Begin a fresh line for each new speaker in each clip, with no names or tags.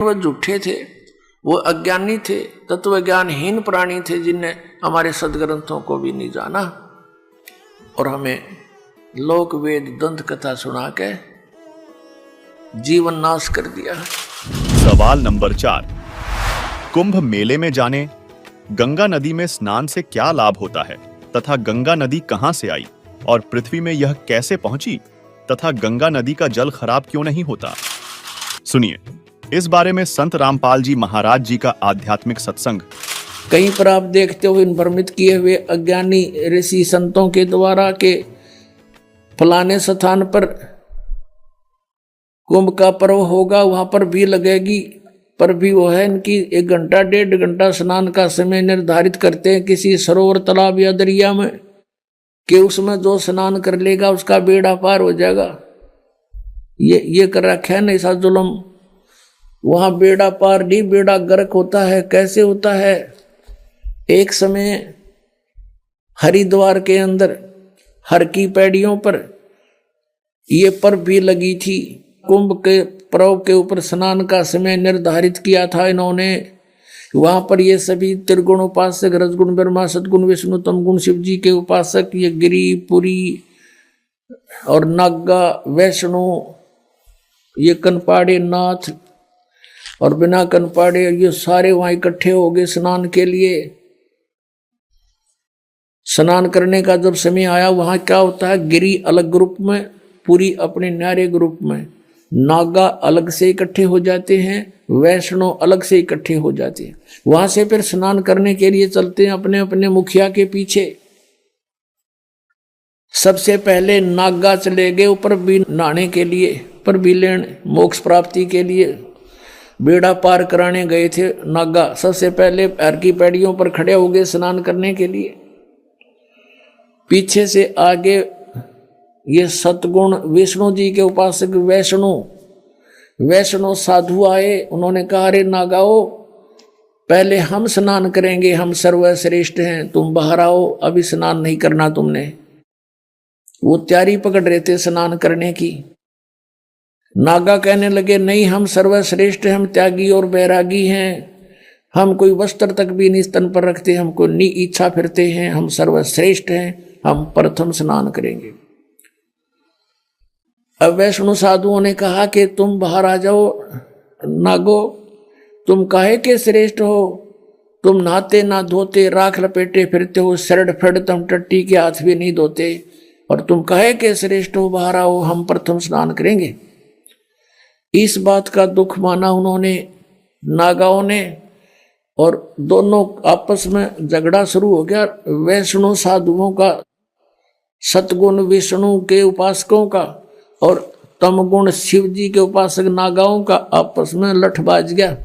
वो झूठे थे, वो अज्ञानी थे, तत्व ज्ञानहीन प्राणी थे, जिनने हमारे सदग्रंथों को भी नहीं जाना और हमें लोक वेद दंत कथा सुना के जीवन नाश कर दिया।
सवाल नंबर 4, कुंभ मेले में जाने गंगा नदी में स्नान से क्या लाभ होता है तथा गंगा नदी कहां से आई और पृथ्वी में यह कैसे पहुंची तथा गंगा नदी का जल खराब क्यों नहीं होता? सुनिए, इस बारे में संत रामपाल जी महाराज जी का आध्यात्मिक सत्संग।
कहीं पर आप देखते हो इन भ्रमित किए हुए अज्ञानी ऋषि संतों के द्वारा के फलाने स्थान पर कुंभ का पर्व होगा, वहां पर भी लगेगी, पर भी वो है इनकी 1 घंटा 1.5 घंटा स्नान का समय निर्धारित करते हैं किसी सरोवर तालाब या दरिया में कि उसमें जो स्नान कर लेगा उसका बेड़ा पार हो जाएगा। ये कर रखा है ना ऐसा जुल्म। वहां बेड़ा पार नहीं, बेड़ा गर्क होता है। कैसे होता है? एक समय हरिद्वार के अंदर हर की पैड़ियों पर ये पर्व भी लगी थी। कुंभ के पर्व के ऊपर स्नान का समय निर्धारित किया था इन्होंने। वहां पर ये सभी त्रिगुण उपासक, रजगुण ब्रह्मा, सदगुण विष्णु, तमगुण शिव जी के उपासक, ये गिरी, पुरी और नागा, वैष्णो, ये कनपाड़े नाथ और बिना कनपाड़े, ये सारे वहां इकट्ठे हो गए स्नान के लिए। स्नान करने का जब समय आया, वहां क्या होता है, गिरी अलग ग्रुप में, पुरी अपने न्यारे ग्रुप में, नागा अलग से इकट्ठे हो जाते हैं, वैष्णो अलग से इकट्ठे हो जाते हैं। वहां से फिर स्नान करने के लिए चलते हैं अपने अपने मुखिया के पीछे। सबसे पहले नागा चले गए ऊपर भी नहाने के लिए, पर भी लेने मोक्ष प्राप्ति के लिए बेड़ा पार कराने गए थे नागा। सबसे पहले हर की पैड़ियों पर खड़े हो गए स्नान करने के लिए। पीछे से आगे ये सतगुण विष्णु जी के उपासक वैष्णो साधु आए। उन्होंने कहा, अरे नागाओ, पहले हम स्नान करेंगे, हम सर्वश्रेष्ठ हैं, तुम बाहर आओ, अभी स्नान नहीं करना तुमने। वो तैयारी पकड़ रहे थे स्नान करने की। नागा कहने लगे, नहीं, हम सर्वश्रेष्ठ, हम त्यागी और बैरागी हैं, हम कोई वस्त्र तक भी नहीं स्तन पर रखते, हमको नी इच्छा फिरते हैं, हम सर्वश्रेष्ठ हैं, हम प्रथम स्नान करेंगे। अब वैष्णु साधुओं ने कहा कि तुम बाहर आ जाओ नागो, तुम काहे के श्रेष्ठ हो, तुम नहाते ना धोते, राख लपेटे फिरते हो, शरड़ फड़ तुम टट्टी के हाथ भी नहीं धोते, और तुम काहे के श्रेष्ठ हो, बाहर आओ, हम प्रथम स्नान करेंगे। इस बात का दुख माना उन्होंने, नागाओं ने, और दोनों आपस में झगड़ा शुरू हो गया। वैष्णु साधुओं का, सतगुण विष्णु के उपासकों का, और तमगुण शिव जी के उपासक नागाओं का आपस में लठबाज गया,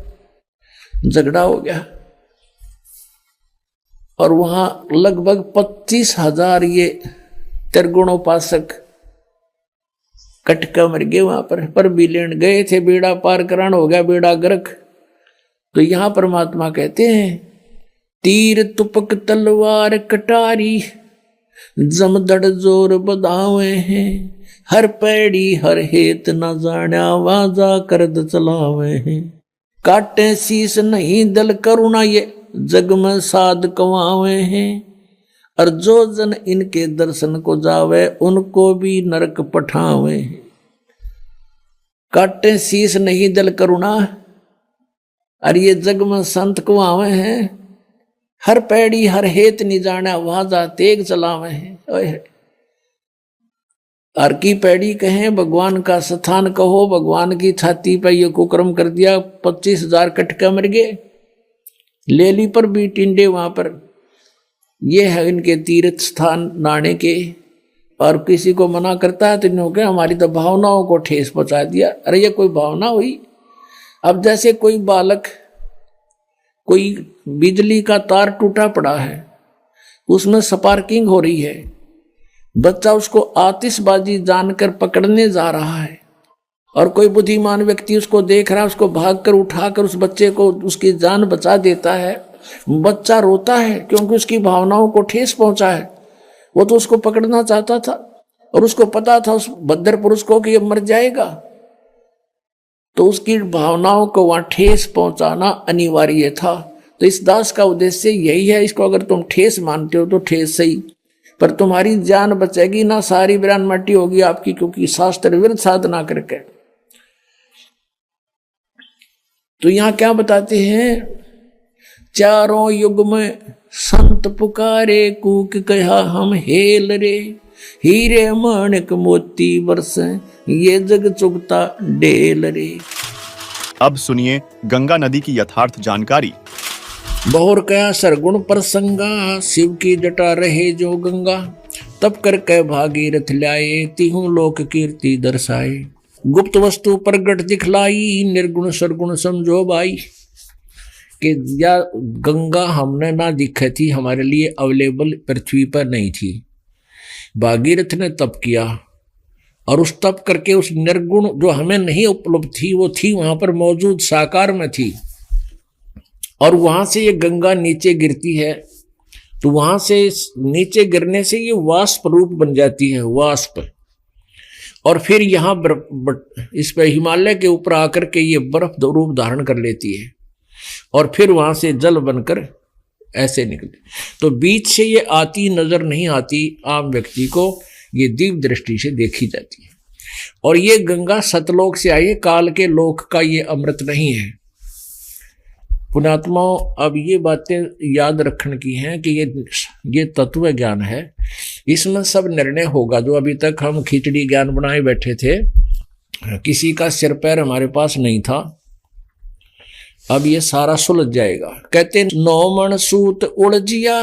झगड़ा हो गया। और वहां लगभग 25,000 ये त्रिगुणोपासक कटका मर गए। वहां पर भी लेन गए थे, बेड़ा पार करान हो गया, बेड़ा गर्क। तो यहां परमात्मा कहते हैं, तीर तुपक तलवार कटारी, जमदड़ जोर बधावे हैं, हर पैड़ी हर हेत न जाण्या, वाजा करद चलावे हैं, काटे शीस नहीं दल करुणा, ये जग में साध कमावे हैं, और जो जन इनके दर्शन को जावे, उनको भी नरक पठावे हैं। काटे शीस नहीं दल करुणा, और ये जग में संत कमावे हैं, हर पैड़ी हर हेत नहीं जाना, वाजा तेग चलावे हैं। हर की पैड़ी कहें, भगवान का स्थान कहो, भगवान की छाती पर ये कुकर्म कर दिया, 25,000 कटका मर गए। लेली पर भी टिंडे वहां पर, ये है इनके तीर्थ स्थान नहाने के। और किसी को मना करता है तो इन्होंने हमारी तो भावनाओं को ठेस पहुंचा दिया। अरे ये कोई भावना हुई? अब जैसे कोई बालक, कोई बिजली का तार टूटा पड़ा है, उसमें स्पार्किंग हो रही है, बच्चा उसको आतिशबाजी जानकर पकड़ने जा रहा है, और कोई बुद्धिमान व्यक्ति उसको देख रहा है, उसको भागकर उठाकर उस बच्चे को उसकी जान बचा देता है। बच्चा रोता है क्योंकि उसकी भावनाओं को ठेस पहुंचा है। वो तो उसको पकड़ना चाहता था और उसको पता था उस भद्र पुरुष को कि ये मर जाएगा, तो उसकी भावनाओं को वहां ठेस पहुंचाना अनिवार्य था। तो इस दास का उद्देश्य यही है। इसको अगर तुम ठेस मानते हो तो ठेस सही, पर तुम्हारी जान बचेगी ना, सारी वीरान मट्टी होगी आपकी, क्योंकि शास्त्र विरुद्ध साधना करके। तो यहां क्या बताते हैं, चारों युग में संत पुकारे, कूक कहा हम हेल रे, हीरे माणिक मोती बरसे, ये जग चुगता डेल रे।
अब सुनिए गंगा नदी की यथार्थ जानकारी।
बहुर कया सरगुण प्रसंगा, शिव की जटा रहे जो गंगा, तब कर कह भागीरथ ल्याए, तिहु लोक कीर्ति दर्शाए। गुप्त वस्तु प्रगट दिखलाई, निर्गुण सरगुण समझो भाई। कि या गंगा हमने ना दिखी थी, हमारे लिए अवेलेबल पृथ्वी पर नहीं थी। भागीरथ ने तप किया और उस तप करके उस निर्गुण जो हमें नहीं उपलब्ध थी, वो थी वहां पर मौजूद, साकार में थी। और वहां से ये गंगा नीचे गिरती है, तो वहां से नीचे गिरने से ये वाष्प रूप बन जाती है, वाष्प। और फिर यहाँ इस पे हिमालय के ऊपर आकर के ये बर्फ रूप धारण कर लेती है, और फिर वहां से जल बनकर ऐसे निकले। तो बीच से ये आती नजर नहीं आती आम व्यक्ति को, ये दिव्य दृष्टि से देखी जाती है। और ये गंगा सतलोक से आई है, काल के लोक का ये अमृत नहीं है। पुण्यात्माओं, अब ये बातें याद रखने की हैं कि ये तत्व ज्ञान है, इसमें सब निर्णय होगा। जो अभी तक हम खिचड़ी ज्ञान बनाए बैठे थे, किसी का सिर पैर हमारे पास नहीं था, अब ये सारा सुलझ जाएगा। कहते 9 मन सूत उलझिया,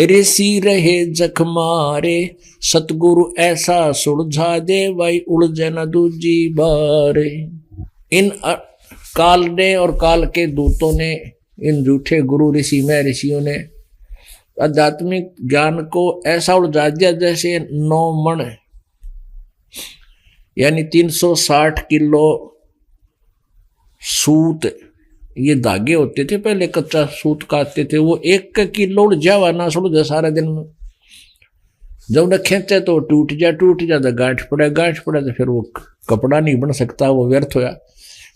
ऋषि रहे जख मारे, सतगुरु ऐसा सुलझा दे, भाई उलझे न दूजी बारे। इन काल ने और काल के दूतों ने, इन झूठे गुरु ऋषि में ऋषियों ने आध्यात्मिक ज्ञान को ऐसा उलझा दिया जैसे 9 मन यानी 360 किलो सूत, ये धागे होते थे पहले, कच्चा सूत काटते थे, वो 1 किलो उलझा हुआ ना सुलझा सारा दिन में। जब न खींचे तो टूट जा तो गांठ पड़ा तो फिर वो कपड़ा नहीं बन सकता, वो व्यर्थ होया।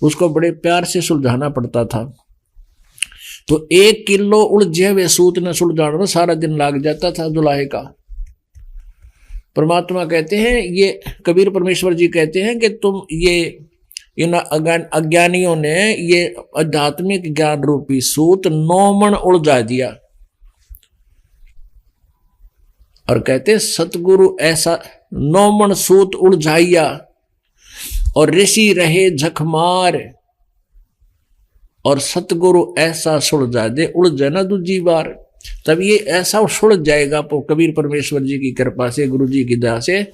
उसको बड़े प्यार से सुलझाना पड़ता था। तो 1 किलो उलझे हुए सूत ने सुलझाना सारा दिन लाग जाता था जुलाहे का। परमात्मा कहते हैं, ये कबीर परमेश्वर जी कहते हैं कि तुम ये इन अज्ञानियों ने ये आध्यात्मिक ज्ञान रूपी सूत 9 मन उलझा दिया। और कहते सतगुरु ऐसा 9 मन सूत उलझाइया, और ऋषि रहे झकमार, और सतगुरु ऐसा सुलझा दे, उलझे ना दूजी बार। तब ये ऐसा सुलझ जाएगा कबीर परमेश्वर जी की कृपा से, गुरु जी की दया से,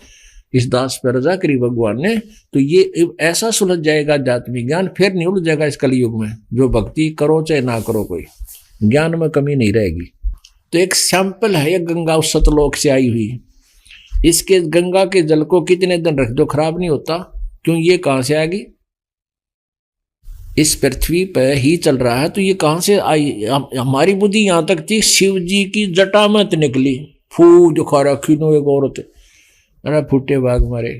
इस दास पर रजा करी भगवान ने, तो ये ऐसा सुलझ जाएगा आध्यात्मिक ज्ञान, फिर नहीं उलझ जाएगा इस कलयुग में। जो भक्ति करो चाहे ना करो, कोई ज्ञान में कमी नहीं रहेगी। तो एक सैंपल है ये गंगा उस सतलोक से आई हुई। इसके गंगा के जल को कितने दिन रख दो खराब नहीं होता, क्यों ये कहां से आएगी? इस पृथ्वी पर ही चल रहा है, तो ये कहां से आई? हमारी बुद्धि यहां तक थी, शिव जी की जटा में निकली, फू दिखा रखी नो एक औरत, अरे फूटे बाग मारे।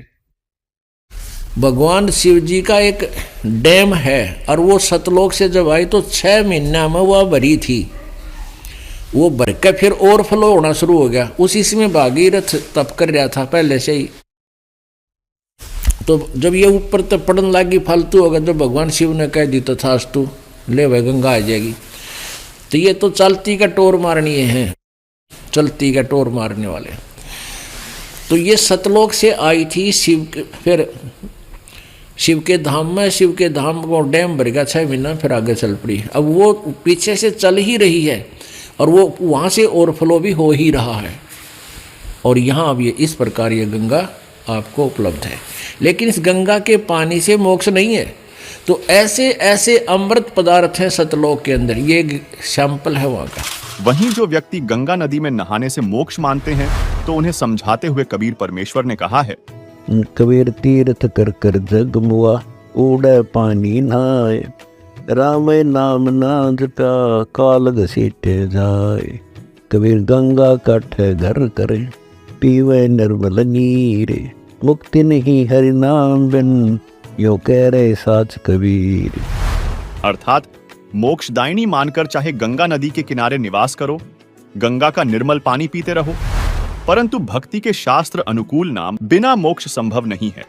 भगवान शिव जी का एक डैम है, और वो सतलोक से जब आई तो 6 महीना में वह भरी थी। वो भर के फिर ओवरफ्लो होना शुरू हो गया। उसी में भागीरथ तप कर रहा था पहले से ही। तो जब ये ऊपर तक पड़न लगी फालतू होगा, जब भगवान शिव ने कह दी तथास्तु, ले भाई गंगा आ जाएगी। तो ये तो चलती का टोर मारनी है, चलती का टोर मारने वाले। तो ये सतलोक से आई थी शिव के, फिर शिव के धाम में, शिव के धाम को डैम भर गया 6 महीना, फिर आगे चल पड़ी। अब वो पीछे से चल ही रही है, और वो वहाँ से ओवरफ्लो भी हो ही रहा है। और यहाँ अब ये इस प्रकार ये गंगा आपको उपलब्ध है। लेकिन इस गंगा के पानी से मोक्ष नहीं है। तो ऐसे ऐसे अमृत पदार्थ हैं सतलोक के अंदर, ये सैंपल है वहाँ का।
वहीं जो व्यक्ति गंगा नदी में नहाने से मोक्ष मानते हैं, तो उन्हें समझाते हुए कबीर परमेश्वर ने कहा है,
कबीर तीर्थ कर कर जग मुआ, उड़े पानी नहाए, राम नाम ना जपा, काल घसीटे जाए। कबीर गंगा काठे घर करे, पीवे निर्मल नीरे, मुक्ति नहीं हरि नाम बिन, यो कह रहे साच कबीर।
अर्थात मोक्षदायिनी मानकर चाहे गंगा नदी के किनारे निवास करो, गंगा का निर्मल पानी पीते रहो, परंतु भक्ति के शास्त्र अनुकूल नाम बिना मोक्ष संभव नहीं है।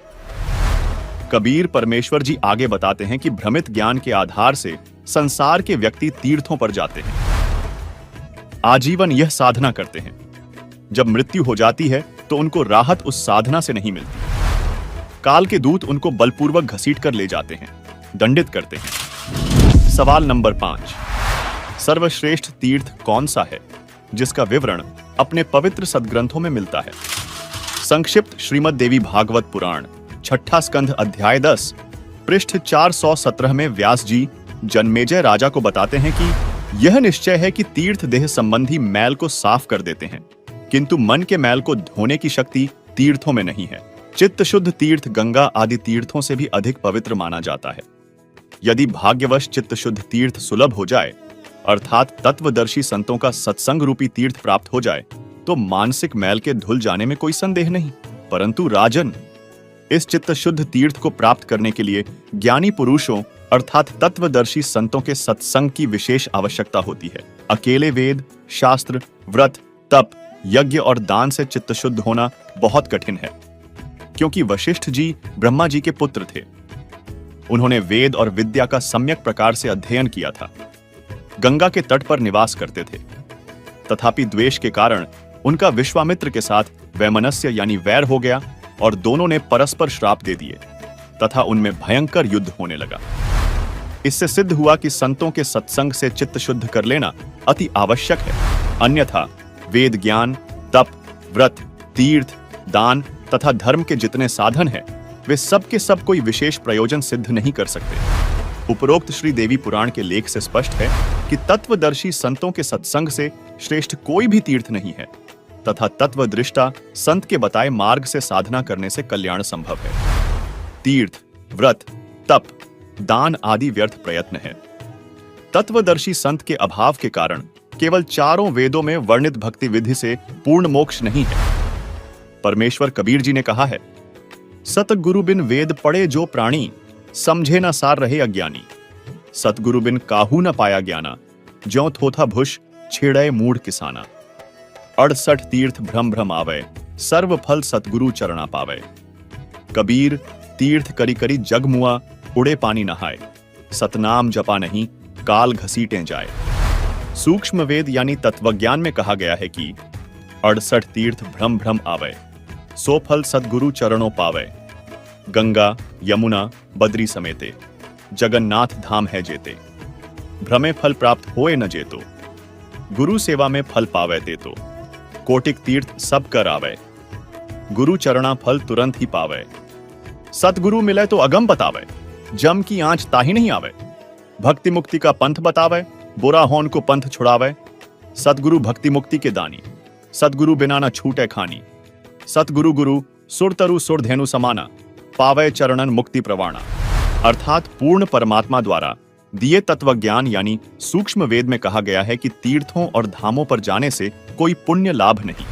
कबीर परमेश्वर जी आगे बताते हैं कि भ्रमित ज्ञान के आधार से संसार के व्यक्ति तीर्थों पर जाते हैं, आजीवन यह साधना करते हैं। जब मृत्यु हो जाती है तो उनको राहत उस साधना से नहीं मिलती। काल के दूत उनको बलपूर्वक घसीट कर ले जाते हैं, दंडित करते हैं। सवाल नंबर 5, सर्वश्रेष्ठ तीर्थ कौन सा है जिसका विवरण अपने पवित्र सदग्रंथों में मिलता है? संक्षिप्त श्रीमद् देवी भागवत पुराण 6ठा स्कंध अध्याय 10 पृष्ठ 417 में व्यास जी जन्मेजय राजा को बताते हैं कि यह निश्चय है कि तीर्थ देह संबंधी मैल को साफ कर देते हैं, किंतु मन के मैल को धोने की शक्ति तीर्थों में नहीं है। चित्त शुद्ध तीर्थ गंगा आदि तीर्थों से भी अधिक पवित्र माना जाता है। यदि भाग्यवश चित्त शुद्ध तीर्थ सुलभ हो जाए, अर्थात तत्वदर्शी संतों का सत्संग रूपी तीर्थ प्राप्त हो जाए, तो मानसिक मैल के धुल जाने में कोई संदेह नहीं। परंतु राजन, इस चित्त शुद्ध तीर्थ को प्राप्त करने के लिए ज्ञानी पुरुषों अर्थात तत्वदर्शी संतों के सत्संग की विशेष आवश्यकता होती है। अकेले वेद, शास्त्र, व्रत, तप, यज्ञ और दान से चित्त शुद्ध होना बहुत कठिन है, क्योंकि वशिष्ठ जी ब्रह्मा जी के पुत्र थे। उन्होंने वेद और विद्या का सम्यक प्रकार से अध्ययन किया था, गंगा के तट पर निवास करते थे। तथापि द्वेष के कारण उनका विश्वामित्र के साथ वैमनस्य यानी वैर हो गया और दोनों ने परस्पर श्राप दे दिए तथा उनमें भयंकर युद्ध होने लगा। इससे सिद्ध हुआ कि संतों के सत्संग से चित्त शुद्ध कर लेना अति आवश्यक है, अन्यथा वेद ज्ञान, तप, व्रत, तीर्थ, दान तथा धर्म के जितने साधन हैं, वे सब के सब कोई विशेष प्रयोजन सिद्ध नहीं कर सकते। उपरोक्त श्री देवी पुराण के लेख से स्पष्ट है कि तत्वदर्शी संतों के सत्संग से श्रेष्ठ कोई भी तीर्थ नहीं है तथा तत्वदृष्टा संत के बताए मार्ग से साधना करने से कल्याण संभव है। तीर्थ, व्रत, तप, दान आदि व्यर्थ प्रयत्न है। तत्वदर्शी संत के अभाव के कारण केवल चारों वेदों में वर्णित भक्ति विधि से पूर्ण मोक्ष नहीं है। परमेश्वर कबीर जी ने कहा है, सतगुरु बिन वेद पढ़े जो प्राणी, समझे न सार रहे अज्ञानी। सतगुरु बिन काहू न पाया ज्ञाना, ज्यों थोथा भुष छेड़े मूढ़ किसाना। 68 तीर्थ भ्रम भ्रम आवे, सर्व फल सतगुरु चरणा पावे। कबीर तीर्थ करी करी जग मुआ, उड़े पानी नहाए। सतनाम जपा नहीं, काल घसीटें जाए। सूक्ष्म वेद यानी तत्वज्ञान में कहा गया है कि 68 तीर्थ भ्रम भ्रम आवे, सो फल सतगुरु चरणों पावे। गंगा यमुना बद्री समेते, जगन्नाथ धाम है जेते। भ्रमे फल प्राप्त होए न जेतो, गुरु सेवा में फल पावे तेतो। कोटिक तीर्थ सब कर आवे, गुरु चरणा फल तुरंत ही पावे। सतगुरु मिले तो अगम बतावे, जम की आंच ताही नहीं आवे। भक्ति मुक्ति का पंथ बतावे, बुरा होन को पंथ छुड़ावे। सतगुरु भक्ति मुक्ति के दानी, सतगुरु बिना न छूटे खानी। सतगुरु गुरु सुरतरु सुरधेनु समाना, पावे चरणन मुक्ति प्रवाणा। अर्थात पूर्ण परमात्मा द्वारा दिए तत्वज्ञान यानी सूक्ष्म वेद में कहा गया है कि तीर्थों और धामों पर जाने से कोई पुण्य लाभ नहीं।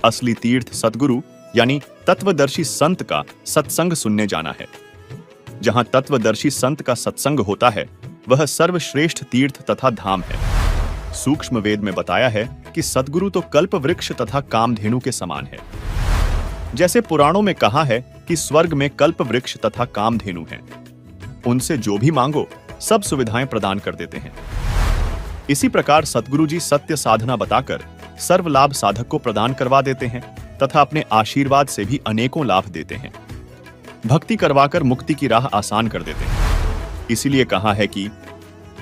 असली तीर्थ सतगुरु यानी तत्वदर्शी संत का सत्संग सुनने जाना है। जहां तत्वदर्शी संत का सत्संग होता है, वह सर्वश्रेष्ठ तीर्थ तथा धाम है। सूक्ष्म वेद में बताया है कि सतगुरु तो कल्प वृक्ष तथा कामधेनु के समान है। जैसे पुराणों में कहा है कि स्वर्ग में कल्प वृक्ष तथा कामधेनु हैं, उनसे जो भी मांगो सब सुविधाएं प्रदान कर देते हैं। इसी प्रकार सतगुरु जी सत्य साधना बताकर सर्व लाभ साधक को प्रदान करवा देते हैं तथा अपने आशीर्वाद से भी अनेकों लाभ देते हैं। भक्ति करवाकर मुक्ति की राह आसान कर देते हैं। इसीलिए कहा है कि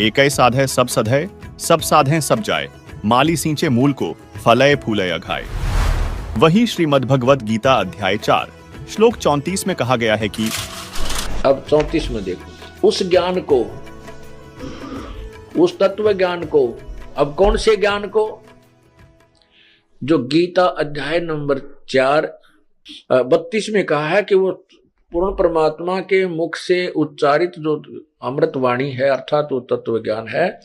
एकै साधे सब सधे, सब साधे सब जाए। माली सींचे मूल को, फलय फूलय अघाए। वही श्रीमद् भगवत गीता अध्याय 4 श्लोक 34 में कहा गया है कि
अब 34 में देखो, उस ज्ञान को, उस तत्व ज्ञान को, अब कौन से ज्ञान को, जो गीता अध्याय नंबर 4 32 में कहा है कि वो पूर्ण परमात्मा के मुख से उच्चारित जो अमृत वाणी है, अर्थात वो तत्व ज्ञान है,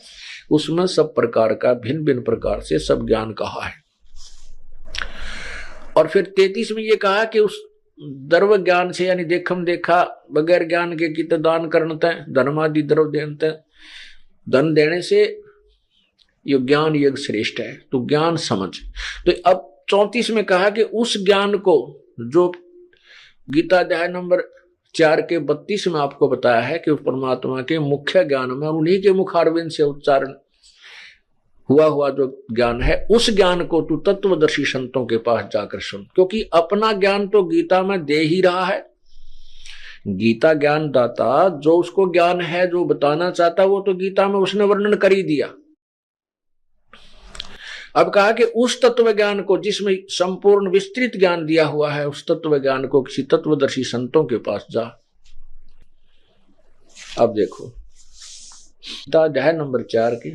उसमें सब प्रकार का भिन्न भिन्न प्रकार से सब ज्ञान कहा है। और फिर 33 में ये कहा कि उस द्रव्य ज्ञान से यानी देखम देखा बगैर ज्ञान के कित दान करते धर्मादि द्रव्य देते धन देने से ये ज्ञान यज्ञ श्रेष्ठ है। तो ज्ञान समझ। तो अब 34 में कहा कि उस ज्ञान को जो गीता अध्याय नंबर 4 के 32 में आपको बताया है कि परमात्मा के मुख्य ज्ञान में उन्हीं के मुखारविंद से उच्चारण हुआ जो ज्ञान है, उस ज्ञान को तू तत्वदर्शी संतों के पास जाकर सुन। क्योंकि अपना ज्ञान तो गीता में दे ही रहा है। गीता ज्ञान दाता जो उसको ज्ञान है जो बताना चाहता वो तो गीता में उसने वर्णन कर ही दिया। अब कहा कि उस तत्व ज्ञान को जिसमें संपूर्ण विस्तृत ज्ञान दिया हुआ है, उस तत्व ज्ञान को किसी तत्वदर्शी संतों के पास जा। अब देखो गीता अध्याय नंबर 4 के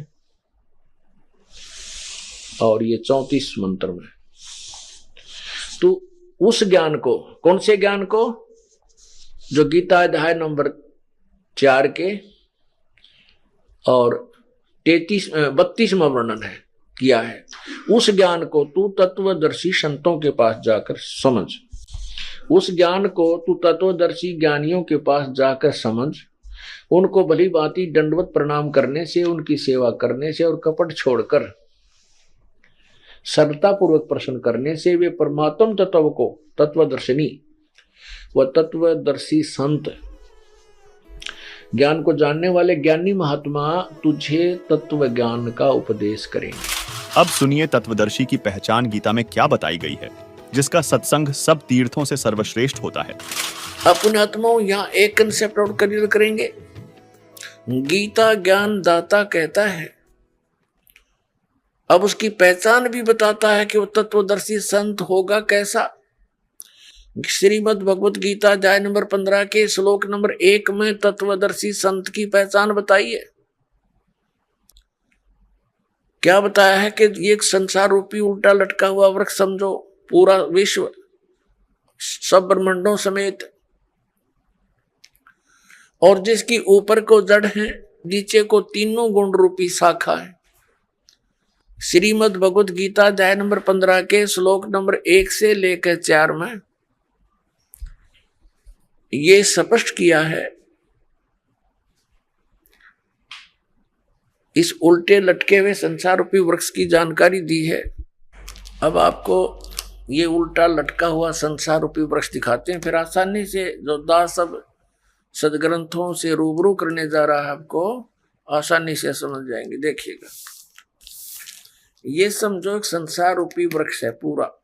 और ये 34 मंत्र में, तो उस ज्ञान को, कौन से ज्ञान को, जो गीता अध्याय नंबर 4 के और 32वां वर्णन है किया है, उस ज्ञान को तू तत्वदर्शी संतों के पास जाकर समझ। उस ज्ञान को तू तत्वदर्शी ज्ञानियों के पास जाकर समझ। उनको भली भांति दंडवत प्रणाम करने से, उनकी सेवा करने से और कपट छोड़कर सरलता पूर्वक प्रश्न करने से वे परमात्म तत्व को, तत्वदर्शिनी व तत्वदर्शी संत, ज्ञान को जानने वाले ज्ञानी महात्मा तुझे तत्व ज्ञान का उपदेश करेंगे।
अब सुनिए तत्वदर्शी की पहचान गीता में क्या बताई गई है, जिसका सत्संग सब तीर्थों से सर्वश्रेष्ठ होता है।
अपने आत्माओं यहाँ एक कंसेप्ट और क्लियर करेंगे। गीता ज्ञान दाता कहता है, अब उसकी पहचान भी बताता है कि वो तत्वदर्शी संत होगा कैसा। श्रीमद् भगवत गीता अध्याय नंबर 15 के श्लोक नंबर 1 में तत्वदर्शी संत की पहचान बताई है। क्या बताया है कि ये एक संसार रूपी उल्टा लटका हुआ वृक्ष समझो, पूरा विश्व सब ब्रह्मांडों समेत, और जिसकी ऊपर को जड़ है, नीचे को तीनों गुण रूपी शाखा है। श्रीमद् भगवत गीता अध्याय नंबर 15 के श्लोक नंबर 1 से लेकर 4 में ये स्पष्ट किया है। इस उल्टे लटके हुए संसार रूपी वृक्ष की जानकारी दी है। अब आपको ये उल्टा लटका हुआ संसार रूपी वृक्ष दिखाते हैं, फिर आसानी से जो दास सब सदग्रंथों से रूबरू करने जा रहा है आपको आसानी से समझ जाएंगे। देखिएगा, ये समझो एक संसार रूपी वृक्ष है पूरा।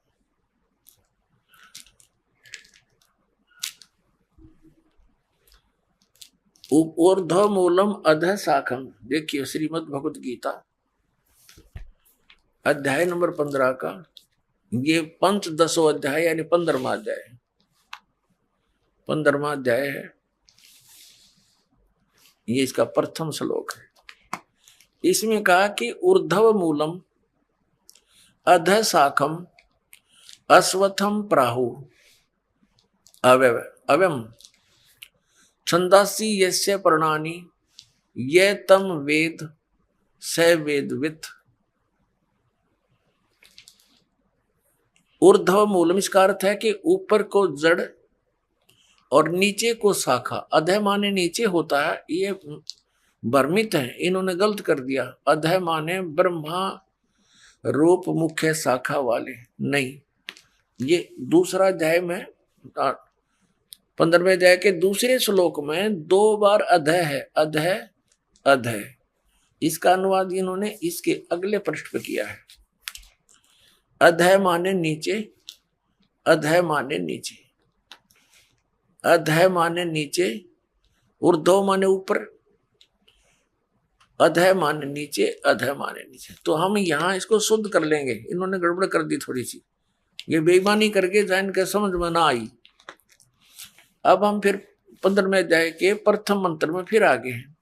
ऊर्ध्व मूलम अधः शाखम। देखिए श्रीमद् भगवत गीता अध्याय नंबर 15 का ये पंचदशो अध्याय यानी 15वां अध्याय, 15वां अध्याय है। ये इसका प्रथम श्लोक है। इसमें कहा कि ऊर्ध्व मूलम अधः शाखम अश्वत्थम प्राहु अव्यम छंदासी यस्य पर्णानि ये तम वेद स वेदवित्। ऊर्ध्व मूलम इसका अर्थ है कि ऊपर को जड़ और नीचे को शाखा। अधः माने नीचे होता है, ये भ्रमित है, इन्होंने गलत कर दिया। अधः माने ब्रह्मा रूप मुख्य शाखा वाले, नहीं। ये दूसरा अध्याय में 15वें अध्याय के दूसरे श्लोक में 2 बार अधः है, अधः अधः। इसका अनुवाद इन्होंने इसके अगले पृष्ठ पे किया है। अधः माने नीचे, अधः माने नीचे, अधः माने नीचे, ऊर्ध्व माने ऊपर, अधः माने नीचे, अधः माने नीचे। तो हम यहाँ इसको शुद्ध कर लेंगे, इन्होंने गड़बड़ कर दी थोड़ी सी, ये बेईमानी करके जान के समझ में ना आई। अब हम फिर 15वें अध्याय के प्रथम मंत्र में फिर आगे हैं।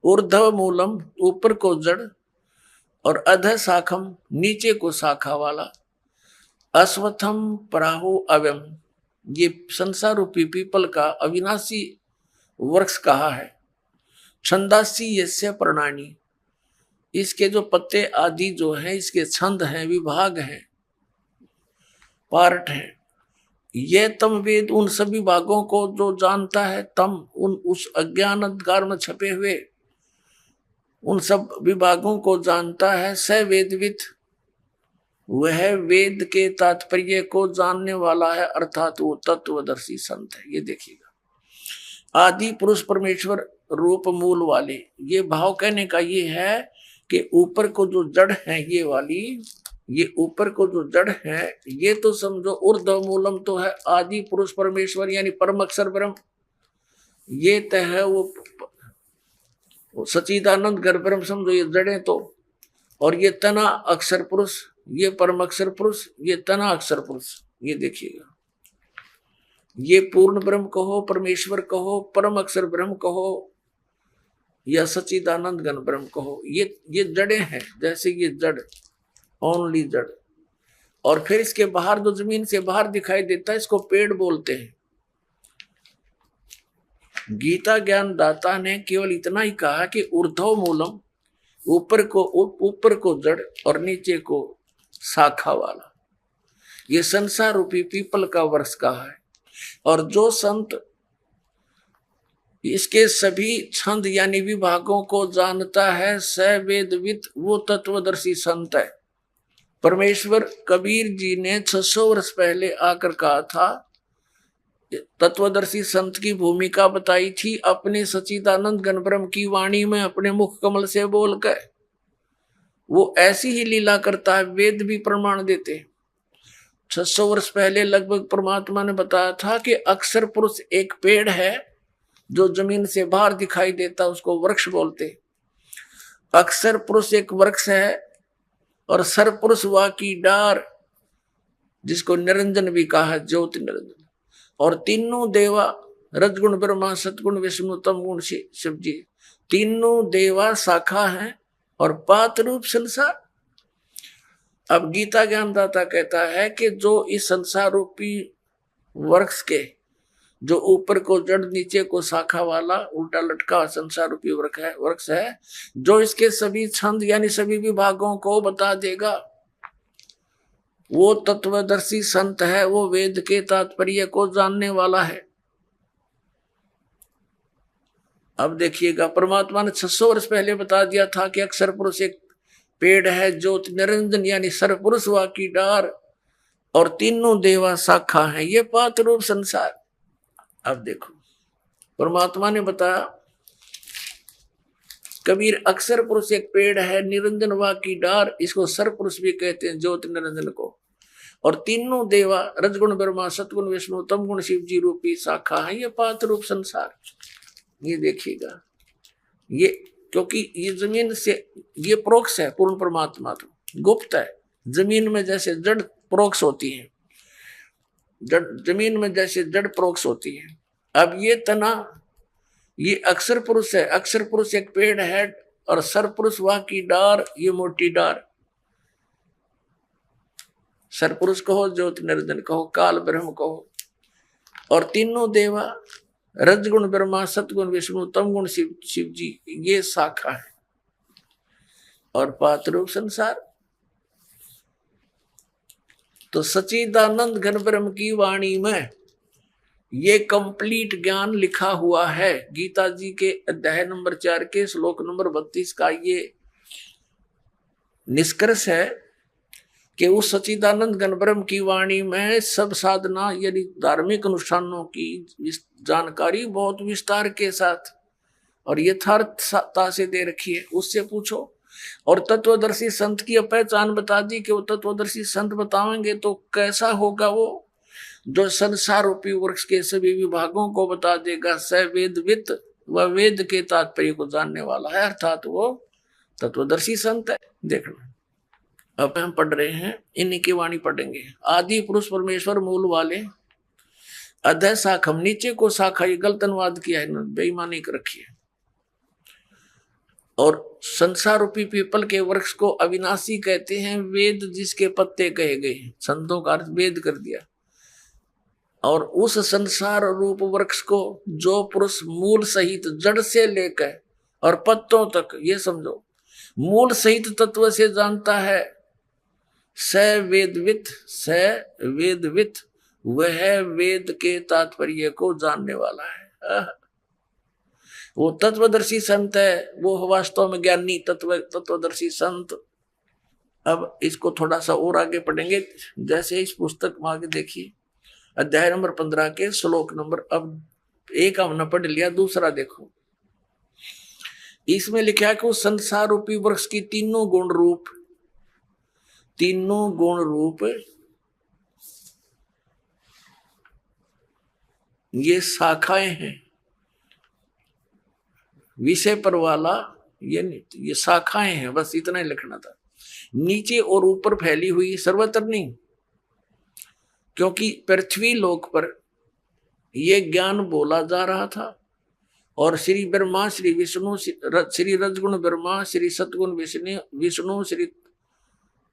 ऊर्ध्व मूलम ऊपर को जड़ और अधः शाखम नीचे को शाखा वाला, अश्वत्थम प्राहु अव्यम ये संसार रूपी पीपल का अविनाशी वृक्ष कहा है। छंदासी यस्य पर्णानि इसके जो पत्ते आदि जो हैं इसके छंद हैं, विभाग हैं, पार्ट हैं। ये तम वेद उन सभी भागों को जो जानता है, तम उन उस अज्ञान अंधकार में छपे हुए उन सब विभागों को जानता है। स वेदविद, वह वेद के तात्पर्य को जानने वाला है, अर्थात वो तत्वदर्शी संत है। ये देखिएगा, आदि पुरुष परमेश्वर रूप मूल वाले, ये भाव कहने का ये है कि ऊपर को जो जड़ है ये वाली, ये ऊपर को जो जड़ है ये तो समझो ऊर्ध्व मूलम तो है आदि पुरुष परमेश्वर यानी परम अक्षर ब्रह्म, ये तो है वो सच्चिदानंद घर ब्रह्म समझो, ये जड़े तो। और ये तना अक्षर पुरुष, ये परम अक्षर पुरुष, ये तना अक्षर पुरुष। ये देखिएगा, ये पूर्ण ब्रह्म कहो, परमेश्वर कहो, परम अक्षर ब्रह्म कहो या सच्चिदानंद घन ब्रह्म कहो, ये जड़े हैं। जैसे ये जड़, ओनली जड़। और फिर इसके बाहर जो जमीन से बाहर दिखाई देता है इसको पेड़ बोलते हैं। गीता ज्ञान दाता ने केवल इतना ही कहा कि ऊर्ध्व मूलम, ऊपर को जड़ और नीचे को शाखा वाला, ये संसार रूपी पीपल का वृक्ष कहा है। और जो संत इसके सभी छंद यानी विभागों को जानता है, स वेदविद, वो तत्वदर्शी संत है। परमेश्वर कबीर जी ने 600 वर्ष पहले आकर कहा था, तत्वदर्शी संत की भूमिका बताई थी अपने सच्चिदानंद घन ब्रह्म की वाणी में, अपने मुख कमल से बोलकर। वो ऐसी ही लीला करता है, वेद भी प्रमाण देते। 600 वर्ष पहले लगभग परमात्मा ने बताया था कि अक्षर पुरुष एक पेड़ है जो जमीन से बाहर दिखाई देता, उसको वृक्ष बोलते। अक्षर पुरुष एक वृक्ष है और सरपुरुष वा की डार, जिसको निरंजन भी कहा है, ज्योति निरंजन। और तीनों देवा, रजगुण ब्रह्मा, सतगुण विष्णु, तम गुण शिव जी, तीनों देवा शाखा हैं और पात रूप संसार। अब गीता ज्ञानदाता कहता है कि जो इस संसार रूपी वृक्ष के, जो ऊपर को जड़ नीचे को शाखा वाला उल्टा लटका संसार रूपी वृक्ष है, जो इसके सभी छंद यानी सभी विभागों को बता देगा, वो तत्वदर्शी संत है, वो वेद के तात्पर्य को जानने वाला है। अब देखिएगा, परमात्मा ने 600 वर्ष पहले बता दिया था कि अक्षर पुरुष एक पेड़ है, ज्योति निरंजन यानी सरपुरुष वा की डार, और तीनों देवा शाखा है, ये पात रूप संसार। अब देखो, परमात्मा ने बताया कबीर अक्षर पुरुष एक पेड़ है, निरंजन वा की डार, इसको सरपुरुष भी कहते हैं, ज्योति निरंजन को। और तीनों देवा, रजगुण ब्रह्मा, सतगुण विष्णु, तम गुण शिव जी रूपी शाखा है, ये पात रूप संसार। ये देखिएगा, ये क्योंकि ये जमीन से, ये प्रोक्ष है, पूर्ण परमात्मा तो गुप्त है। जमीन में जैसे जड़ प्रोक्ष होती है, जमीन में जैसे जड़ प्रोक्ष होती है। अब ये तना, ये अक्षर पुरुष है, अक्षर पुरुष एक पेड़ है और सरपुरुष वह की डार, ये मोटी डार। सरपुरुष कहो, ज्योति निरंजन कहो, काल ब्रह्म कहो। और तीनों देवा, रजगुण ब्रह्मा, सतगुण विष्णु, तम गुण शिव जी, ये शाखा है। और पात रूप संसार। तो सच्चिदानंद घन ब्रह्म की वाणी में ये कंप्लीट ज्ञान लिखा हुआ है। गीता जी के अध्याय नंबर 4 के श्लोक नंबर 32 का ये निष्कर्ष है कि उस सच्चिदानंद घन ब्रह्म की वाणी में सब साधना यानी धार्मिक अनुष्ठानों की जानकारी बहुत विस्तार के साथ और यथार्थता से दे रखी है। उससे पूछो। और तत्वदर्शी संत की पहचान बता दी कि वो तत्वदर्शी संत बताएंगे तो कैसा होगा वो, जो संसार रूपी वृक्ष के सभी विभागों को बता देगा। स वेदवित, वह वेद के तात्पर्य को जानने वाला है, अर्थात वो तत्वदर्शी संत है। देखना, अब हम पढ़ रहे हैं, इन्हीं की वाणी पढ़ेंगे। आदि पुरुष परमेश्वर मूल वाले, अधः शाखम, नीचे को शाखा, ये गलत अनुवाद किया है, बेईमानी कर रखी है। और संसार रूपी पीपल के वृक्ष को अविनाशी कहते हैं, वेद जिसके पत्ते कहे गए, संतों का अर्थ वेद कर दिया। और उस संसार रूप वृक्ष को जो पुरुष मूल सहित जड़ से लेकर और पत्तों तक, ये समझो, मूल सहित तत्व से जानता है, स वेदवित, स वेदवित, वह वेद के तात्पर्य को जानने वाला है। वो तत्वदर्शी संत है, वो वास्तव में ज्ञानी तत्वदर्शी संत। अब इसको थोड़ा सा और आगे पढ़ेंगे। जैसे इस पुस्तक में आगे देखिए, अध्याय नंबर 15 के श्लोक नंबर, अब एक हमने पढ़ लिया, दूसरा देखो। इसमें लिखा है कि उस संसार रूपी वृक्ष की तीनों गुण रूप ये शाखाएं हैं। विषय पर वाला ये शाखाएं हैं, बस इतना ही लिखना था। नीचे और ऊपर फैली हुई, सर्वत्र नहीं, क्योंकि पृथ्वी लोक पर ये ज्ञान बोला जा रहा था और श्री ब्रह्मा, श्री विष्णु, श्री रजगुण ब्रह्मा, श्री सतगुण विष्णु, श्री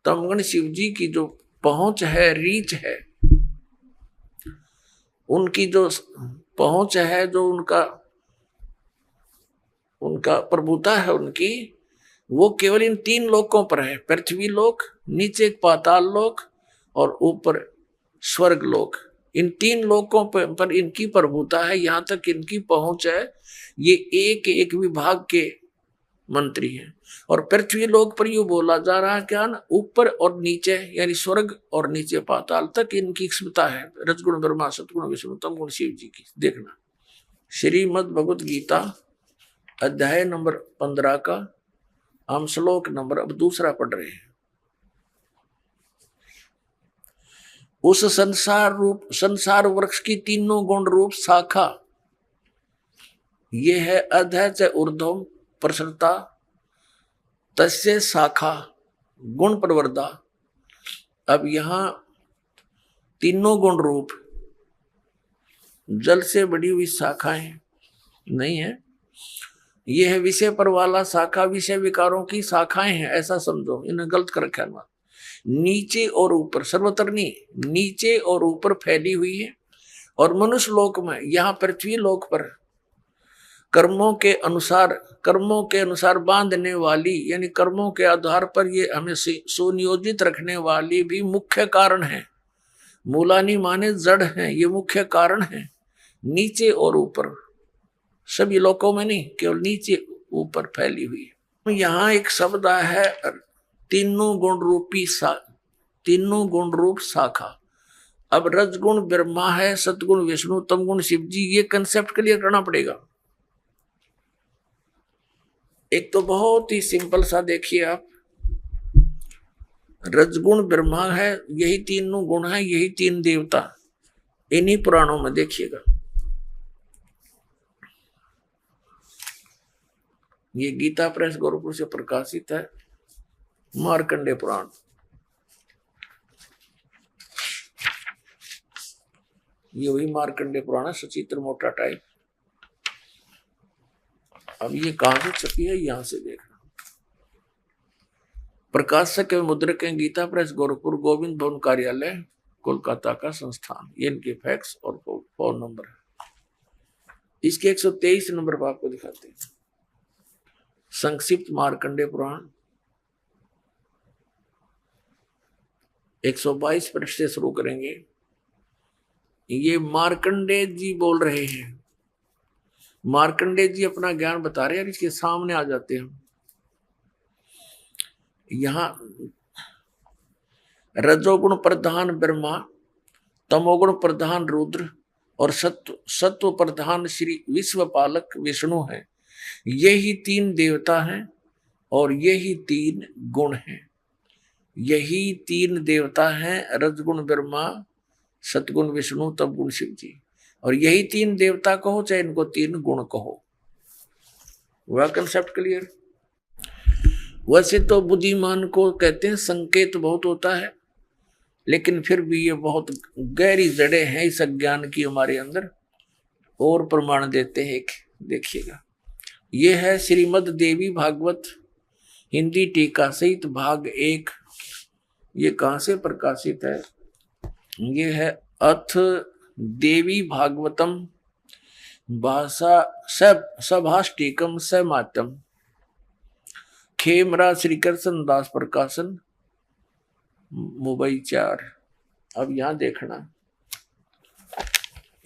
तमगुण शिव जी की जो पहुंच है, रीच है, उनकी जो पहुंच है, जो उनका प्रभुता है उनकी, वो केवल इन तीन लोकों पर है। पृथ्वी लोक, नीचे पाताल लोक और ऊपर स्वर्ग लोक। इन तीन लोकों पर इनकी प्रभुता है, यहाँ तक इनकी पहुंच है। ये एक एक विभाग के मंत्री हैं। और पृथ्वी लोक पर यूं बोला जा रहा है क्या ना, ऊपर और नीचे यानी स्वर्ग और नीचे पाताल तक इनकी क्षमता है। रजगुण ब्रह्मा, सतगुण विष्णु, तमगुण शिव जी की। देखना श्रीमद् भगवत गीता अध्याय नंबर 15 का हम श्लोक नंबर अब दूसरा पढ़ रहे हैं। उस संसार वृक्ष की तीनों गुण रूप शाखा, ये है अधः च ऊर्ध्वम प्रसरता तस्य शाखा गुण प्रवर्धा। अब यहां तीनों गुण रूप जल से बड़ी हुई शाखाएं नहीं है, यह है विषय पर वाला शाखा, विषय विकारों की शाखाएं हैं, ऐसा समझो। इन्हें गलत कर रखा है। नीचे और ऊपर, सर्वत्र नहीं, नीचे और ऊपर फैली हुई है। और मनुष्य लोक में, यहाँ पृथ्वी लोक पर कर्मों के अनुसार बांधने वाली, यानी कर्मों के आधार पर ये हमें सुनियोजित रखने वाली भी मुख्य कारण है। मूलानी माने जड़ है, ये मुख्य कारण है। नीचे और ऊपर, सभी लोकों में नहीं, केवल नीचे ऊपर फैली हुई है। यहाँ एक शब्द है तीनों गुण रूप शाखा। अब रजगुण ब्रह्मा है, सतगुण विष्णु, तमगुण शिव जी, ये कंसेप्ट क्लियर करना पड़ेगा। एक तो बहुत ही सिंपल सा देखिए आप, रजगुण ब्रह्मा है, यही तीनों गुण है, यही तीन देवता, इन्हीं पुराणों में देखिएगा। ये गीता प्रेस गोरखपुर से प्रकाशित है, मार्कंडेय पुराण। ये वही मार्कंडेय पुराण है, सचित्र मोटा टाइप। अब ये कहां से छपी है, यहां से देखना। प्रकाशक एवं मुद्रक हैं गीता प्रेस गोरखपुर, गोविंद भवन कार्यालय, कोलकाता का संस्थान। ये इनके फैक्स और फोन नंबर है। इसके 123 नंबर पर आपको दिखाते हैं। संक्षिप्त मार्कंडेय पुराण 122 पृष्ठ से शुरू करेंगे। ये मार्कंडेय जी बोल रहे हैं, मार्कंडेय जी अपना ज्ञान बता रहे हैं, इसके सामने आ जाते हैं। यहां रजोगुण प्रधान ब्रह्मा, तमोगुण प्रधान रुद्र और सत्व प्रधान श्री विश्वपालक विष्णु है। यही तीन देवता हैं और यही तीन गुण हैं। यही तीन देवता हैं, रजगुण ब्रह्मा, सतगुण विष्णु, तमगुण शिव जी। और यही तीन देवता कहो चाहे इनको तीन गुण कहो। वह कंसेप्ट क्लियर। वैसे तो बुद्धिमान को कहते हैं संकेत बहुत होता है, लेकिन फिर भी ये बहुत गहरी जड़ें हैं इस अज्ञान की हमारे अंदर, और प्रमाण देते हैं। देखिएगा, ये है श्रीमद् देवी भागवत हिंदी टीका सहित भाग 1। ये कहां से प्रकाशित है? ये है अथ देवी भागवतम भाषा सभाष्टिकम समातम, खेमरा श्री कृष्ण दास प्रकाशन, मुंबई 4। अब यहां देखना,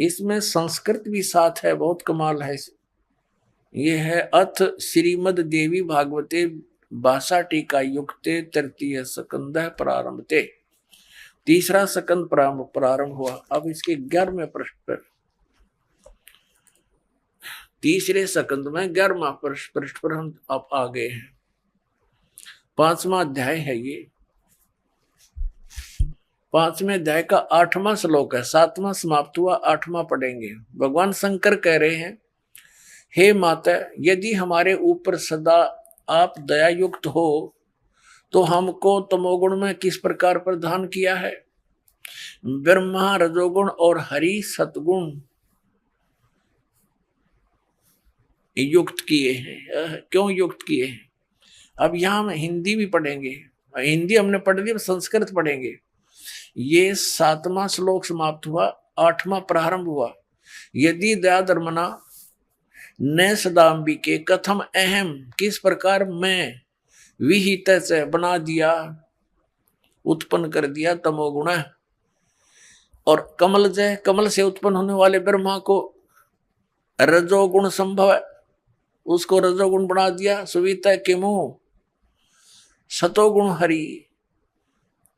इसमें संस्कृत भी साथ है, बहुत कमाल है। ये है अथ श्रीमद देवी भागवते भाषा टीका युक्ते तृतीय स्कंद प्रारंभते, तीसरा स्कंद प्रारंभ हुआ। अब इसके 11वें पृष्ठ पर, तीसरे स्कंद में 11वां पृष्ठ पर हम अब आ गए हैं। 5वां अध्याय है ये। 5वें अध्याय का 8वां श्लोक है, 7वां समाप्त हुआ, 8वां पढ़ेंगे। भगवान शंकर कह रहे हैं, हे माता, यदि हमारे ऊपर सदा आप दया युक्त हो तो हमको तमोगुण में किस प्रकार प्रदान किया है। ब्रह्मा रजोगुण और हरि सतगुण युक्त किए हैं। क्यों युक्त किए हैं? अब यहां हम हिंदी भी पढ़ेंगे, हिंदी हमने पढ़ ली, संस्कृत पढ़ेंगे। ये 7वां श्लोक समाप्त हुआ, 8वां प्रारंभ हुआ। यदि दया धर्मना न सदाम्बिके कथम अहम, किस प्रकार मैं विहित से बना दिया, उत्पन्न कर दिया तमोगुण। और कमल जय, कमल से उत्पन्न होने वाले ब्रह्मा को रजोगुण संभव है, उसको रजोगुण बना दिया। सुविता किमु सतोगुण हरि,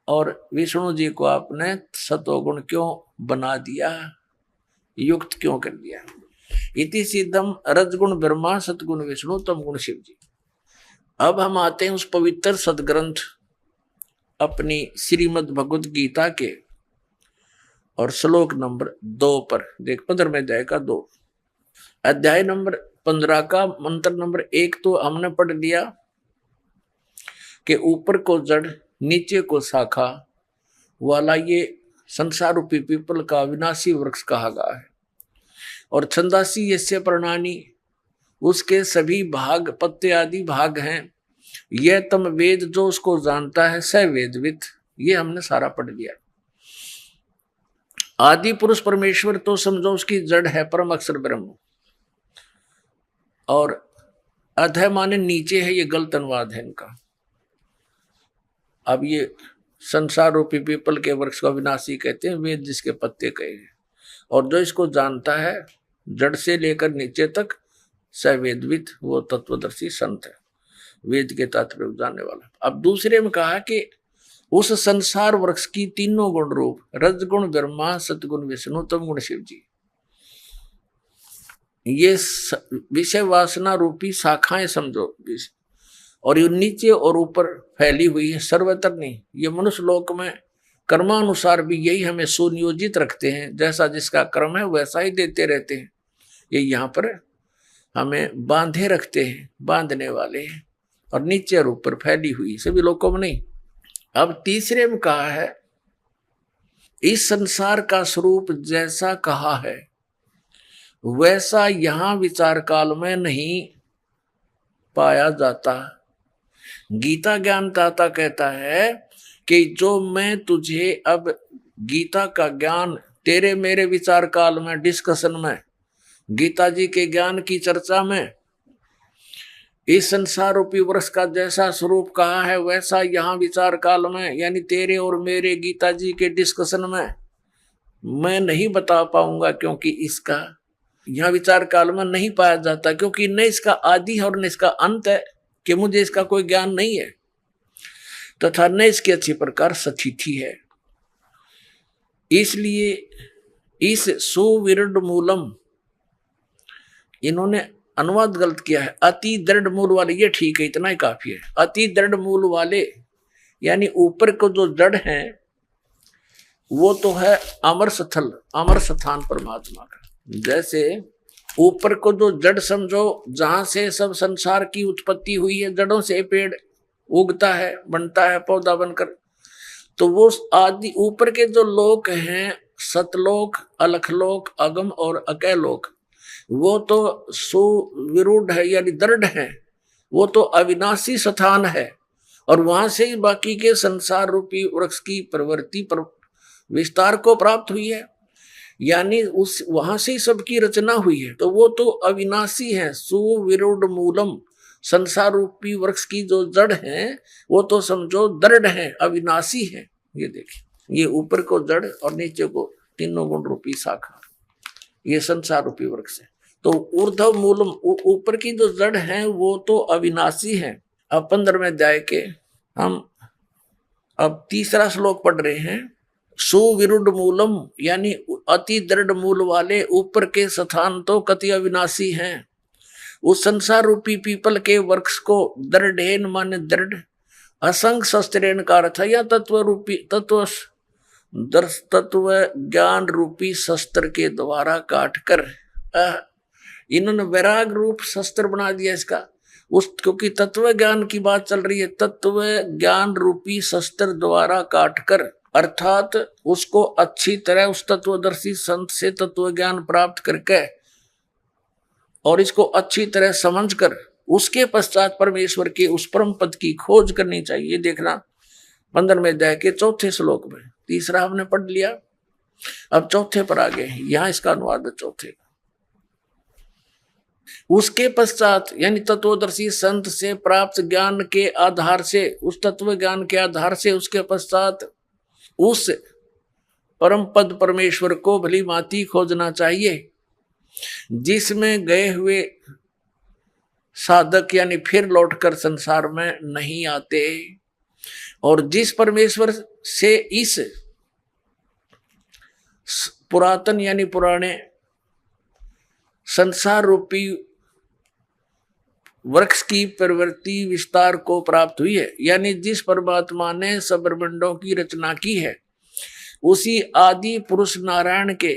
और विष्णु जी को आपने सतोगुण क्यों बना दिया, युक्त क्यों कर दिया। इति सिद्धम रजगुण ब्रह्मा सतगुण विष्णु तमगुण शिव जी। अब हम आते हैं उस पवित्र सदग्रंथ अपनी श्रीमद् भगवद गीता के और श्लोक नंबर 2 पर देख। 15वें अध्याय का 2, अध्याय नंबर 15 का मंत्र नंबर 1 तो हमने पढ़ लिया कि ऊपर को जड़ नीचे को शाखा वाला ये संसार रूपी पीपल का विनाशी वृक्ष कहा गया है। और छंदासी यस्य प्रणानी, उसके सभी भाग पत्ते आदि भाग हैं। यह तम वेद, जो उसको जानता है स वेदविद, ये हमने सारा पढ़ लिया। आदि पुरुष परमेश्वर तो समझो उसकी जड़ है परम अक्षर ब्रह्म, और अधः माने नीचे है, ये गलत अनुवाद है इनका। अब ये संसार रूपी पीपल के वृक्ष को विनाशी कहते हैं, वेद जिसके पत्ते कहे हैं। और जो इसको जानता है जड़ से लेकर नीचे तक सवेदविद, वो तत्वदर्शी संत है, वेद के तात्पर्य जानने वाला। अब दूसरे में कहा कि उस संसार वृक्ष की तीनों गुण रूप रजगुण ब्रह्मा सतगुण विष्णु तमगुण शिव जी, ये विषय वासना रूपी शाखाएं समझो, और ये नीचे और ऊपर फैली हुई है, सर्वत्र नहीं। ये मनुष्य लोक में कर्मानुसार भी यही हमें सुनियोजित रखते हैं, जैसा जिसका कर्म है वैसा ही देते रहते हैं। ये यहाँ पर हमें बांधे रखते हैं, बांधने वाले हैं, और नीचे और ऊपर फैली हुई सभी लोगों में नहीं। अब तीसरे में कहा है, इस संसार का स्वरूप जैसा कहा है वैसा यहाँ विचार काल में नहीं पाया जाता। गीता ज्ञानदाता कहता है कि जो मैं तुझे अब गीता का ज्ञान तेरे मेरे विचार काल में डिस्कशन में, गीता जी के ज्ञान की चर्चा में, इस संसार रूपी वृक्ष का जैसा स्वरूप कहा है वैसा यहाँ विचार काल में, यानी तेरे और मेरे गीता जी के डिस्कशन में मैं नहीं बता पाऊंगा, क्योंकि इसका यहाँ विचार काल में नहीं पाया जाता, क्योंकि न इसका आदि है और न इसका अंत है, कि मुझे इसका कोई ज्ञान नहीं है, तथा न इसकी अच्छी प्रकार सतिथि है। इसलिए इस सुविरुद्ध मूलम, इन्होंने अनुवाद गलत किया है, अति दृढ़ मूल वाले, ये ठीक है, इतना ही काफी है। अति दृढ़ मूल वाले यानी ऊपर को जो जड़ है वो तो है अमर स्थल, अमर स्थान परमात्मा का। जैसे ऊपर को जो जड़ समझो, जहां से सब संसार की उत्पत्ति हुई है, जड़ों से पेड़ उगता है, बनता है पौधा बनकर, तो वो आदि ऊपर के जो लोक हैं, सतलोक, अलखलोक, अगम और अकैलोक, वो तो सुविरूढ़ है यानी दृढ़ है, वो तो अविनाशी स्थान है, और वहां से ही बाकी के संसार रूपी वृक्ष की प्रवृत्ति पर विस्तार को प्राप्त हुई है, यानी उस वहां से ही सबकी रचना हुई है। तो वो तो अविनाशी है, सुविरूढ़ मूलम, संसार रूपी वृक्ष की जो जड़ है वो तो समझो दृढ़ है, अविनाशी है। ये देखिए, ये ऊपर को जड़ और नीचे को तीनों गुण रूपी शाखा। ये संसार रूपी वृक्ष है। तो ऊर्ध्व मूलम, ऊपर की जो जड़ है वो तो अविनाशी है। अब 15वें अध्याय के हम अब तीसरा श्लोक पढ़ रहे हैं। सुविरुद्ध मूलम यानी अति दृढ़ मूल वाले ऊपर के स्थान तो कति अविनाशी हैं। उस संसार रूपी पीपल के वृक्ष को दृढ़ेन माने दृढ़, असंग शस्त्रेन का अर्थ है या तत्व रूपी तत्व ज्ञान रूपी शस्त्र के द्वारा काट कर, इन्होंने वैराग रूप शस्त्र बना दिया इसका। उस क्योंकि तत्व ज्ञान की बात चल रही है, तत्व ज्ञान रूपी शस्त्र द्वारा काट कर, अर्थात उसको अच्छी तरह उस तत्वदर्शी संत से तत्व ज्ञान प्राप्त करके और इसको अच्छी तरह समझकर उसके पश्चात परमेश्वर के उस परम पद की खोज करनी चाहिए। देखना 15वें अध्याय के 4थे श्लोक में, तीसरा हमने पढ़ लिया, अब 4थे पर आ गए। यहां इसका अनुवाद है 4थे। उसके पश्चात यानी तत्वदर्शी संत से प्राप्त ज्ञान के आधार से, उस तत्व ज्ञान के आधार से उसके पश्चात उस परम पद परमेश्वर को भली भांति खोजना चाहिए, जिसमें गए हुए साधक यानी फिर लौटकर संसार में नहीं आते, और जिस परमेश्वर से इस पुरातन यानी पुराने संसार रूपी वृक्ष की प्रवृत्ति विस्तार को प्राप्त हुई है, यानी जिस परमात्मा ने सब ब्रह्मांडों की रचना की है, उसी आदि पुरुष नारायण के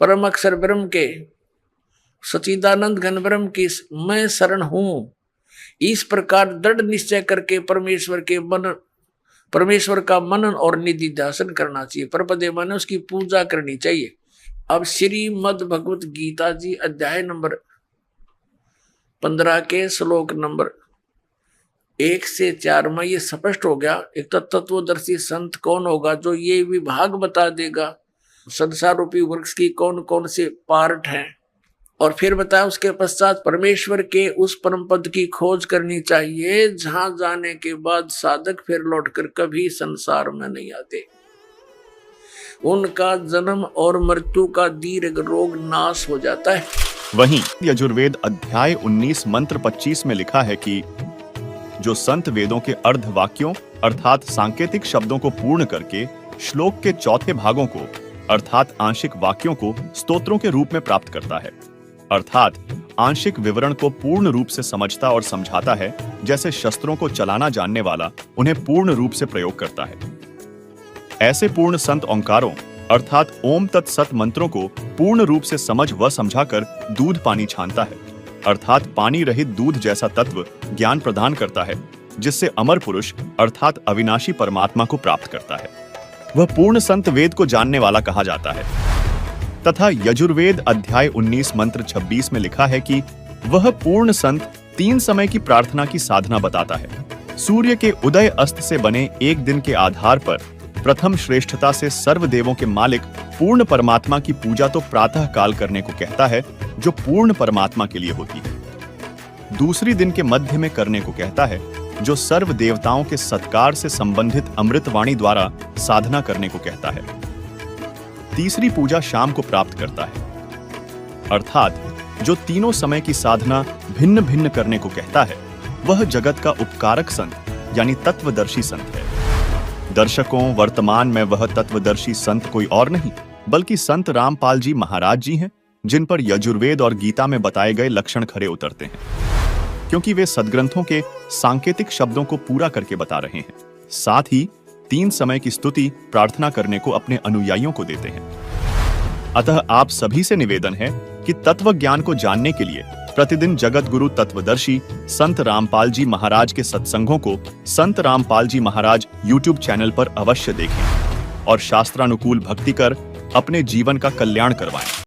परम अक्षर ब्रह्म के सचिदानंद घन ब्रह्म की मैं शरण हूं, इस प्रकार दृढ़ निश्चय करके परमेश्वर का मनन और निधि ध्यान करना चाहिए। परपदे माने उसकी पूजा करनी चाहिए। अब श्रीमद् भगवत गीता जी अध्याय नंबर 15 के श्लोक नंबर 1 से 4 में ये स्पष्ट हो गया। एक तत्वदर्शी संत कौन होगा जो ये विभाग बता देगा संसार रूपी वृक्ष की कौन कौन से पार्ट हैं, और फिर बताया उसके पश्चात परमेश्वर के उस परम पद की खोज करनी चाहिए, जहां जाने के बाद साधक फिर लौटकर कभी संसार में नहीं आते। उनका जन्म और मृत्यु का दीर्घ रोग नाश हो जाता है।
वहीं यजुर्वेद अध्याय 19 मंत्र 25 में लिखा है कि जो संत वेदों के अर्ध वाक्यों अर्थात सांकेतिक शब्दों को पूर्ण करके श्लोक के चौथे भागों को अर्थात आंशिक वाक्यों को स्तोत्रों के रूप में प्राप्त करता है, अर्थात आंशिक विवरण को पूर्ण रूप से समझता और समझाता है, जैसे शस्त्रों को चलाना जानने वाला उन्हें पूर्ण रूप से प्रयोग करता है। ऐसे पूर्ण संत ओंकारों अर्थात ओम तत्सत मंत्रों को पूर्ण रूप से समझ व समझाकर दूध पानी छानता है, अर्थात पानी रहित दूध जैसा तत्व ज्ञान प्रदान करता है, जिससे अमर पुरुष अर्थात अविनाशी परमात्मा को प्राप्त करता है। वह पूर्ण संत वेद को जानने वाला कहा जाता है। तथा यजुर्वेद अध्याय 19 मंत्र 26 में लिखा है कि वह पूर्ण संत 3 समय की प्रार्थना की साधना बताता है। सूर्य के उदय अस्त से बने एक दिन के आधार पर प्रथम श्रेष्ठता से सर्व देवों के मालिक पूर्ण परमात्मा की पूजा तो प्रातः काल करने को कहता है, जो पूर्ण परमात्मा के लिए होती है। दूसरी दिन के मध्य में करने को कहता है, जो सर्व देवताओं के सत्कार से संबंधित अमृतवाणी द्वारा साधना करने को कहता है। तीसरी पूजा शाम को प्राप्त करता है, अर्थात जो तीनों समय की साधना भिन्न भिन्न करने को कहता है, वह जगत का उपकारक संत यानी तत्वदर्शी संत है। दर्शकों, वर्तमान में वह तत्वदर्शी संत कोई और नहीं बल्कि संत रामपाल जी महाराज जी हैं, जिन पर यजुर्वेद और गीता में बताए गए लक्षण खरे उतरते हैं, क्योंकि वे सदग्रंथों के सांकेतिक शब्दों को पूरा करके बता रहे हैं। साथ ही 3 समय की स्तुति प्रार्थना करने को अपने अनुयायियों को देते हैं। अतः आप सभी से निवेदन है कि तत्व ज्ञान को जानने के लिए प्रतिदिन जगत गुरु तत्वदर्शी संत रामपाल जी महाराज के सत्संगों को संत रामपाल जी महाराज YouTube चैनल पर अवश्य देखें और शास्त्रानुकूल भक्ति कर अपने जीवन का कल्याण करवाएं।